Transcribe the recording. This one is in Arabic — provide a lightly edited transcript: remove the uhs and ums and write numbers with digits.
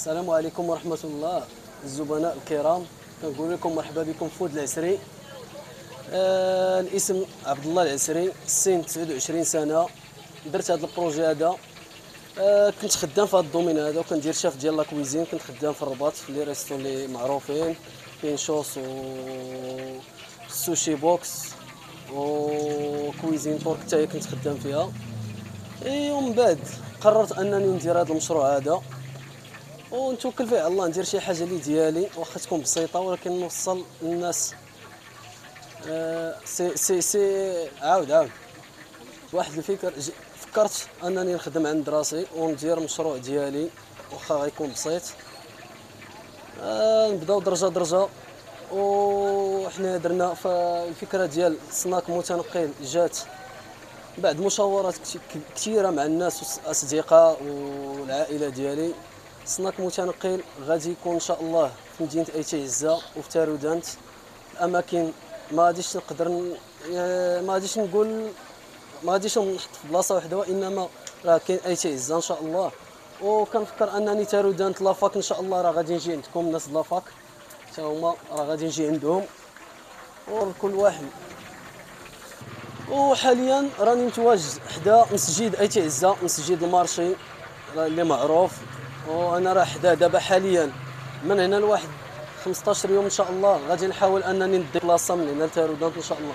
السلام عليكم ورحمة الله. الزبناء الكرام، كنقول لكم مرحبا بكم في فود العسري. الاسم عبد الله العسري، السن 29 سنة. درت هذا البروجي هذا. كنت خدام في هذا الدومين هذا وكندير شاف ديال لا كويزين. كنت خدام في الرباط في لي ريستو اللي معروفين، بينشوس و سوشي بوكس وكويزين تورك حتى هي كنت خدام فيها. ومن بعد قررت انني ندير هذا المشروع هذا ونتوكل فيه على الله، ندير شي حاجه اللي ديالي واخا تكون بسيطه ولكن نوصل للناس. سي عاود واحد الفكر. فكرت انني نخدم عند راسي وندير مشروع ديالي واخا غيكون بسيط. نبداو درجه درجه. وحنا درنا فالفكره ديال سناك متنقل جات بعد مشاورات كثيره مع الناس والاصدقاء والعائله ديالي. سناك متنقل غادي يكون ان شاء الله في مدينه ايتي عزه وفي تارودانت. الاماكن ما غاديش نقدر ما غاديش نقول، ما غاديش نحط في بلاصه واحده، وانما راه كاين ايتي عزه ان شاء الله. وكنفكر انني تارودانت لافاك ان شاء الله راه غادي نجي عندكم الناس لافاك حتى هما راه غادي نجي عندهم وكل واحد. وحاليا راني متواجد حدا مسجد ايتي عزه، مسجد المارشي اللي معروف. وانا راه حدا دابا حاليا من هنا لواحد 15 يوم ان شاء الله غادي نحاول انني نديبلاصا من هنا لتارودانت ان شاء الله.